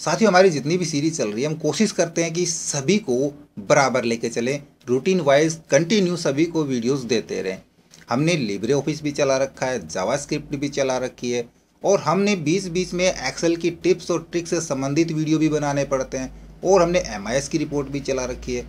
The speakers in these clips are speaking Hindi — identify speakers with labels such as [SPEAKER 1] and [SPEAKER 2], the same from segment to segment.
[SPEAKER 1] साथियों हमारी जितनी भी सीरीज चल रही है हम कोशिश करते हैं कि सभी को बराबर लेके चलें, रूटीन वाइज कंटिन्यू सभी को वीडियोस देते रहें। हमने लिब्रे ऑफिस भी चला रखा है, जावास्क्रिप्ट भी चला रखी है और हमने बीच बीच में एक्सेल की टिप्स और ट्रिक्स से संबंधित वीडियो भी बनाने पड़ते हैं और हमने MIS की रिपोर्ट भी चला रखी है,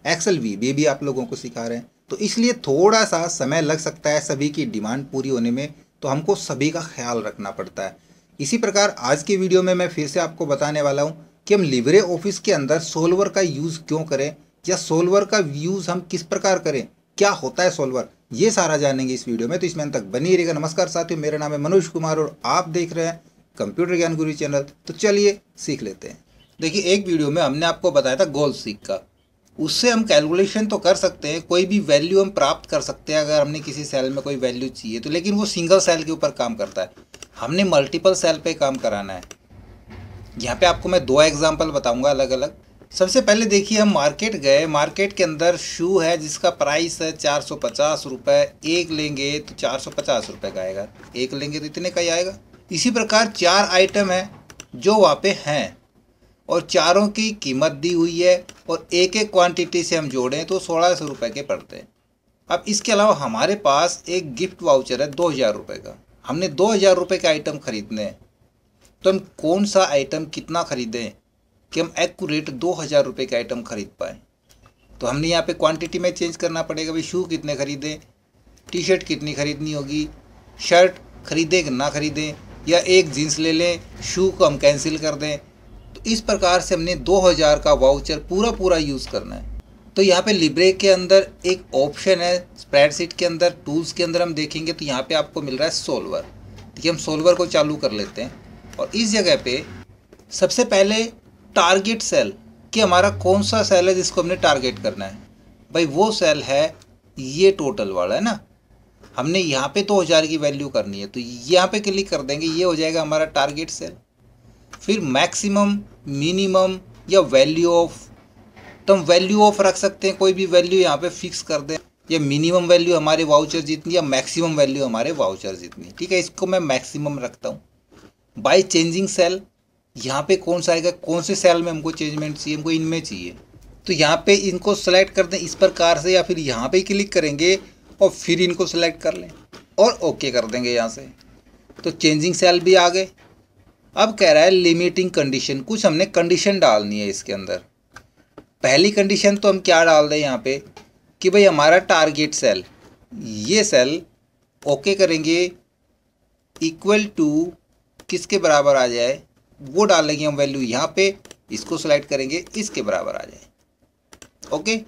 [SPEAKER 1] एक्सेल VBA भी आप लोगों को सिखा रहे हैं। तो इसलिए थोड़ा सा समय लग सकता है सभी की डिमांड पूरी होने में, तो हमको सभी का ख्याल रखना पड़ता है। इसी प्रकार आज के वीडियो में मैं फिर से आपको बताने वाला हूं कि हम लिब्रे ऑफिस के अंदर सोल्वर का यूज़ क्यों करें या सोल्वर का यूज़ हम किस प्रकार करें, क्या होता है सोल्वर, ये सारा जानेंगे इस वीडियो में। तो इसमें अंत तक बनी रहेगा। नमस्कार साथियों, मेरा नाम है मनोज कुमार और आप देख रहे हैं कंप्यूटर ज्ञान गुरु चैनल। तो चलिए सीख लेते हैं। देखिए, एक वीडियो में हमने आपको बताया था गोल सीक का, उससे हम कैलकुलेशन तो कर सकते हैं, कोई भी वैल्यू हम प्राप्त कर सकते हैं अगर हमने किसी सेल में कोई वैल्यू चाहिए तो, लेकिन वो सिंगल सेल के ऊपर काम करता है, हमने मल्टीपल सेल पे काम कराना है। यहाँ पे आपको मैं 2 एग्जांपल बताऊंगा अलग अलग। सबसे पहले देखिए, हम मार्केट गए, मार्केट के अंदर शू है जिसका प्राइस है 450 रुपये, एक लेंगे तो 450 रुपये का आएगा, एक लेंगे तो इतने का ही आएगा। इसी प्रकार 4 आइटम है जो वहाँ पे हैं और चारों की कीमत दी हुई है और एक एक क्वांटिटी से हम जोड़ें तो 1600 रुपये के पड़ते हैं। अब इसके अलावा हमारे पास एक गिफ्ट वाउचर है 2000 रुपये का, हमने 2000 रुपये के आइटम खरीदने हैं, तो हम कौन सा आइटम कितना खरीदें कि हम एक्यूरेट 2000 रुपये के आइटम खरीद पाएँ। तो हमने यहाँ पे क्वांटिटी में चेंज करना पड़ेगा, भाई शू कितने खरीदें, टी शर्ट कितनी खरीदनी होगी, शर्ट खरीदें कि ना खरीदें, या एक जीन्स ले लें, शू को हम कैंसिल कर दें। तो इस प्रकार से हमने 2000 का वाउचर पूरा यूज़ करना है। तो यहाँ पे लिब्रे के अंदर एक ऑप्शन है स्प्रेडशीट के अंदर, टूल्स के अंदर हम देखेंगे तो यहाँ पे आपको मिल रहा है सोल्वर। देखिए, हम सोल्वर को चालू कर लेते हैं और इस जगह पे सबसे पहले टारगेट सेल कि हमारा कौन सा सेल है जिसको हमने टारगेट करना है। भाई वो सेल है ये टोटल वाला है ना, हमने यहाँ पे 2000 की वैल्यू करनी है, तो यहाँ पे क्लिक कर देंगे, ये हो जाएगा हमारा टारगेट सेल। फिर मैक्सिमम, मिनिमम या वैल्यू ऑफ, तो हम वैल्यू ऑफ रख सकते हैं, कोई भी वैल्यू यहाँ पे फिक्स कर दें, या मिनिमम वैल्यू हमारे वाउचर जितनी या मैक्सिमम वैल्यू हमारे वाउचर जितनी। ठीक है, इसको मैं मैक्सिमम रखता हूँ। बाय चेंजिंग सेल, यहाँ पे कौन सा आएगा, कौन से सेल में हमको चेंजमेंट चाहिए, हमको इनमें चाहिए, तो यहाँ पे इनको सेलेक्ट कर दें इस प्रकार से, या फिर यहाँ पे क्लिक करेंगे और फिर इनको सेलेक्ट कर लें और ओके कर देंगे यहाँ से। तो चेंजिंग सेल भी आ गए। अब कह रहा है लिमिटिंग कंडीशन, कुछ हमने कंडीशन डालनी है इसके अंदर। पहली कंडीशन तो हम क्या डाल दें यहाँ पे कि भाई हमारा टारगेट सेल, ये सेल ओके करेंगे, इक्वल टू किसके बराबर आ जाए वो डालेंगे हम वैल्यू यहाँ पे, इसको सेलेक्ट करेंगे, इसके बराबर आ जाए। ओके।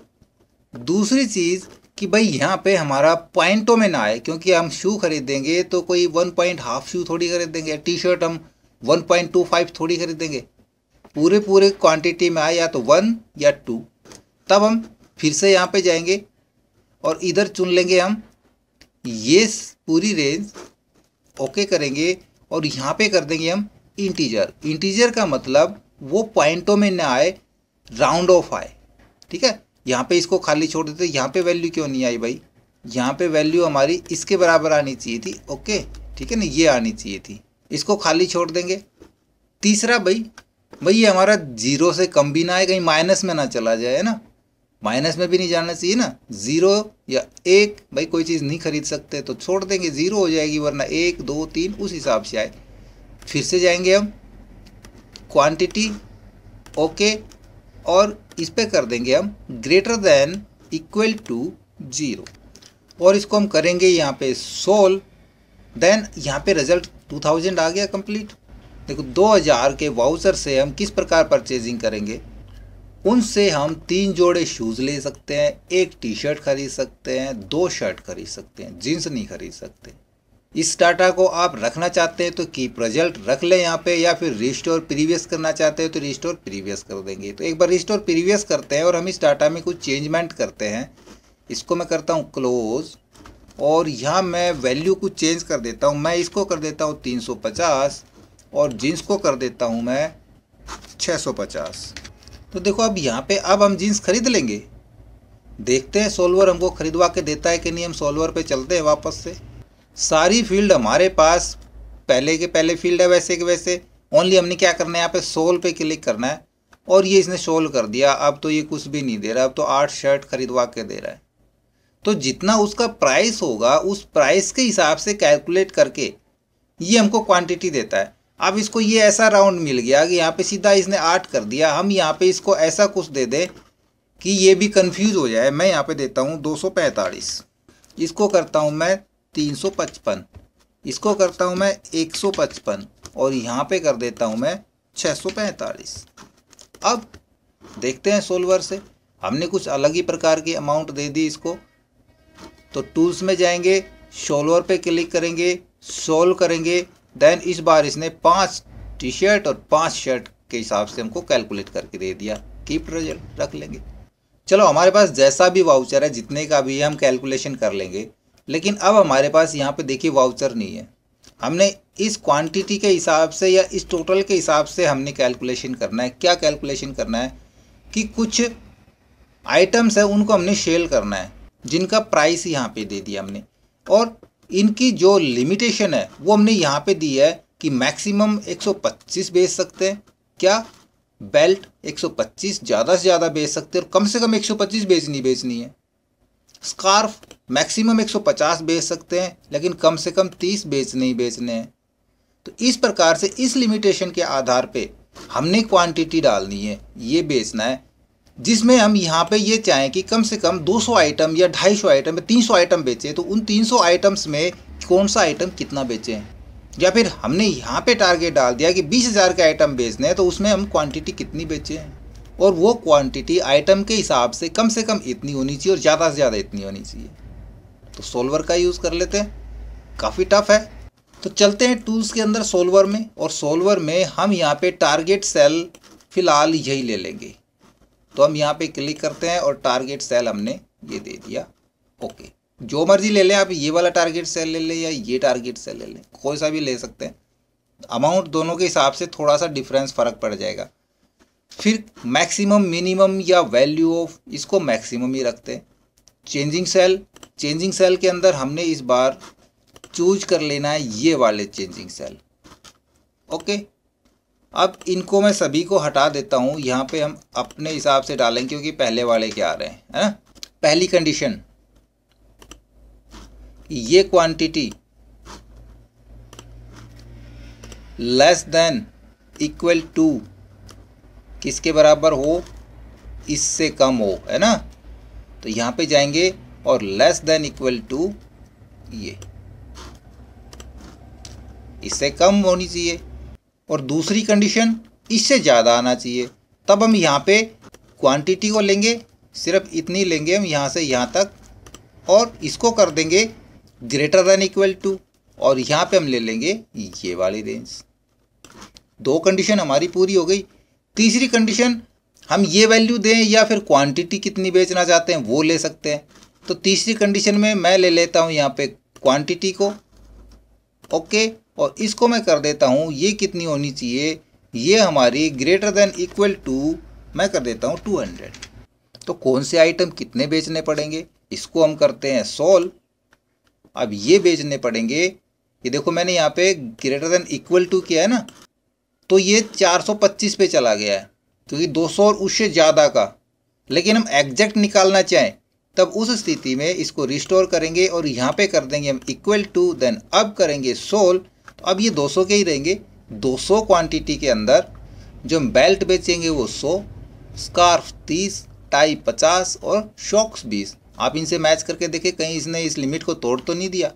[SPEAKER 1] दूसरी चीज़ कि भाई यहाँ पे हमारा पॉइंटों में ना आए, क्योंकि हम शू खरीदेंगे तो कोई 1.5 शू थोड़ी खरीदेंगे, टी शर्ट हम 1.25 थोड़ी खरीदेंगे, पूरे क्वांटिटी में आए या तो 1 या 2। तब हम फिर से यहाँ पे जाएंगे और इधर चुन लेंगे हम ये पूरी रेंज, ओके करेंगे और यहाँ पे कर देंगे हम इंटीजर। इंटीजर का मतलब वो पॉइंटों में ना आए, राउंड ऑफ आए। ठीक है, यहाँ पे इसको खाली छोड़ देते, यहाँ पे वैल्यू क्यों नहीं आई भाई, यहाँ पे वैल्यू हमारी इसके बराबर आनी चाहिए थी। ओके, ठीक है ना, ये आनी चाहिए थी, इसको खाली छोड़ देंगे। तीसरा भाई ये हमारा 0 से कम भी ना आए, कहीं माइनस में ना चला जाए ना, माइनस में भी नहीं जाना चाहिए ना, 0 या 1, भाई कोई चीज़ नहीं खरीद सकते तो छोड़ देंगे, 0 हो जाएगी, वरना 1 2 3 उस हिसाब से आए। फिर से जाएंगे हम क्वांटिटी, ओके, और इस पे कर देंगे हम ग्रेटर देन इक्वल टू 0 और इसको हम करेंगे यहाँ पे सोल्व। देन यहाँ पे रिजल्ट 2000 आ गया कंप्लीट। देखो, 2000 के वाउचर से हम किस प्रकार परचेजिंग करेंगे, उनसे हम 3 जोड़े शूज़ ले सकते हैं, 1 टी शर्ट खरीद सकते हैं, 2 शर्ट खरीद सकते हैं, जीन्स नहीं खरीद सकते। इस डाटा को आप रखना चाहते हैं तो कीप रिजल्ट रख लें यहाँ पे, या फिर रिस्टोर प्रीवियस करना चाहते हैं तो रिस्टोर प्रीवियस कर देंगे। तो एक बार रिस्टोर प्रीवियस करते हैं और हम इस डाटा में कुछ चेंजमेंट करते हैं। इसको मैं करता हूँ क्लोज और यहाँ मैं वैल्यू कुछ चेंज कर देता हूँ। मैं इसको कर देता हूँ 350 और जीन्स को कर देता हूँ मैं 650। तो देखो, अब यहाँ पे अब हम जीन्स खरीद लेंगे। देखते हैं सोल्वर हमको खरीदवा के देता है कि नहीं। हम सोल्वर पे चलते हैं वापस से। सारी फील्ड हमारे पास पहले के पहले फील्ड है वैसे के वैसे, ओनली हमने क्या करना है, यहाँ पे सोल्व पे क्लिक करना है और ये इसने सोल्व कर दिया। अब तो ये कुछ भी नहीं दे रहा, अब तो 8 शर्ट खरीदवा के दे रहा है। तो जितना उसका प्राइस होगा उस प्राइस के हिसाब से कैलकुलेट करके ये हमको क्वांटिटी देता है। अब इसको ये ऐसा राउंड मिल गया कि यहाँ पे सीधा इसने 8 कर दिया। हम यहाँ पे इसको ऐसा कुछ दे दे कि ये भी कंफ्यूज हो जाए। मैं यहाँ पे देता हूँ 245, इसको करता हूँ मैं 355, इसको करता हूँ मैं 155 और यहाँ पे कर देता हूँ मैं 645। अब देखते हैं सोल्वर से, हमने कुछ अलग ही प्रकार की अमाउंट दे दी इसको। तो टूल्स में जाएंगे, सोल्वर पे क्लिक करेंगे, सोल्व करेंगे, देन इस बार इसने 5 टी शर्ट और 5 शर्ट के हिसाब से हमको कैलकुलेट करके दे दिया। कीप रिजल्ट रख लेंगे। चलो हमारे पास जैसा भी वाउचर है, जितने का भी है हम कैलकुलेशन कर लेंगे। लेकिन अब हमारे पास यहाँ पे देखिए वाउचर नहीं है। हमने इस क्वांटिटी के हिसाब से या इस टोटल के हिसाब से हमने कैलकुलेशन करना है। क्या कैलकुलेशन करना है कि कुछ आइटम्स है उनको हमने सेल करना है जिनका प्राइस यहाँ पे दे दिया हमने, और इनकी जो लिमिटेशन है वो हमने यहाँ पे दी है कि मैक्सिमम 125 बेच सकते हैं। क्या बेल्ट 125 ज़्यादा से ज़्यादा बेच सकते हैं और कम से कम 125 बेचनी है। स्कार्फ मैक्सिमम 150 बेच सकते हैं लेकिन कम से कम 30 बेचने हैं। तो इस प्रकार से इस लिमिटेशन के आधार पे हमने क्वांटिटी डालनी है, ये बेचना है, जिसमें हम यहाँ पे ये चाहें कि कम से कम 200 आइटम या 250 आइटम या 300 आइटम बेचें। तो उन 300 आइटम्स में कौन सा आइटम कितना बेचें, या फिर हमने यहाँ पे टारगेट डाल दिया कि 20,000 के आइटम बेचने हैं तो उसमें हम क्वांटिटी कितनी बेचें, और वो क्वांटिटी आइटम के हिसाब से कम इतनी होनी चाहिए और ज़्यादा से ज़्यादा इतनी होनी चाहिए। तो सोल्वर का यूज़ कर लेते हैं, काफ़ी टफ है। तो चलते हैं टूल्स के अंदर सोल्वर में, और सोल्वर में हम यहाँ पे टारगेट सेल फ़िलहाल यही ले लेंगे। तो हम यहाँ पे क्लिक करते हैं और टारगेट सेल हमने ये दे दिया। ओके, जो मर्जी ले लें आप, ये वाला टारगेट सेल ले लें या ये टारगेट सेल ले लें, कोई सा भी ले सकते हैं। अमाउंट दोनों के हिसाब से थोड़ा सा डिफरेंस फ़र्क पड़ जाएगा। फिर मैक्सिमम, मिनिमम या वैल्यू ऑफ, इसको मैक्सिमम ही रखते हैं। चेंजिंग सेल के अंदर हमने इस बार चूज कर लेना है ये वाले चेंजिंग सेल। ओके, अब इनको मैं सभी को हटा देता हूँ। यहाँ पे हम अपने हिसाब से डालेंगे क्योंकि पहले वाले क्या आ रहे हैं, है ना। पहली कंडीशन, ये quantity less than equal to, किसके बराबर हो, इससे कम हो, है ना। तो यहाँ पे जाएंगे और लेस देन इक्वल टू, ये इससे कम होनी चाहिए। और दूसरी कंडीशन, इससे ज़्यादा आना चाहिए। तब हम यहाँ पे क्वांटिटी को लेंगे, सिर्फ इतनी लेंगे हम यहाँ से यहाँ तक, और इसको कर देंगे ग्रेटर देन इक्वल टू, और यहाँ पे हम ले लेंगे ये वाली रेंज। 2 कंडीशन हमारी पूरी हो गई। तीसरी कंडीशन, हम ये वैल्यू दें या फिर क्वांटिटी कितनी बेचना चाहते हैं वो ले सकते हैं। तो तीसरी कंडीशन में मैं ले लेता हूँ यहाँ पे क्वांटिटी को। ओके, और इसको मैं कर देता हूँ, ये कितनी होनी चाहिए, ये हमारी ग्रेटर देन इक्वल टू, मैं कर देता हूँ 200। तो कौन से आइटम कितने बेचने पड़ेंगे, इसको हम करते हैं सोल्व। अब ये बेचने पड़ेंगे, ये देखो मैंने यहाँ पे ग्रेटर देन इक्वल टू किया है ना, तो ये 425 पे चला गया है क्योंकि 200 और उससे ज़्यादा का। लेकिन हम एग्जैक्ट निकालना चाहें तब उस स्थिति में इसको रिस्टोर करेंगे और यहाँ पे कर देंगे हम इक्वल टू, देन अब करेंगे सोल्व। तो अब ये 200 के ही रहेंगे। 200 क्वांटिटी के अंदर जो हम बेल्ट बेचेंगे वो 100, स्कार्फ 30, टाई 50 और शॉक्स 20। आप इनसे मैच करके देखें कहीं इसने इस लिमिट को तोड़ तो नहीं दिया।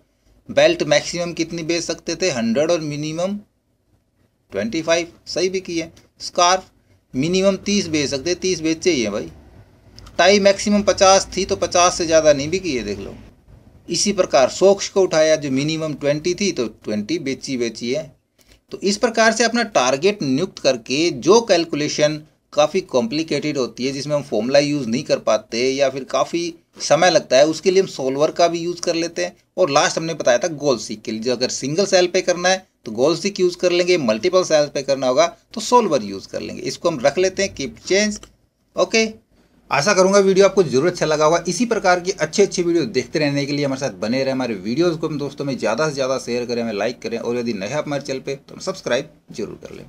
[SPEAKER 1] बेल्ट मैक्सिमम कितनी बेच सकते थे, 100, और मिनिमम 25, सही भी किए। स्कार्फ मिनिमम 30 बेच सकते, 30 बेचे ही हैं भाई। टाई मैक्सिमम 50 थी तो 50 से ज़्यादा नहीं भी किए, देख लो। इसी प्रकार सॉक्स को उठाया, जो मिनिमम 20 थी तो 20 बेची है। तो इस प्रकार से अपना टारगेट नियुक्त करके जो कैलकुलेशन काफ़ी कॉम्प्लिकेटेड होती है, जिसमें हम फॉर्मूला यूज़ नहीं कर पाते या फिर काफ़ी समय लगता है, उसके लिए हम सोल्वर का भी यूज़ कर लेते हैं। और लास्ट हमने बताया था गोल सीक के लिए, जो अगर सिंगल सेल पे करना है तो गोल सीक यूज़ कर लेंगे, मल्टीपल सेल पे करना होगा तो सोल्वर यूज़ कर लेंगे। इसको हम रख लेते हैं कीप चेंज। ओके, आशा करूंगा वीडियो आपको जरूर अच्छा लगा होगा। इसी प्रकार की अच्छी वीडियो देखते रहने के लिए हमारे साथ बने रहे। हमारे वीडियोस को हम दोस्तों में ज़्यादा से ज़्यादा शेयर करें, हमें लाइक करें, और यदि नए आप हमारे चैनल पे तो सब्सक्राइब जरूर कर लें।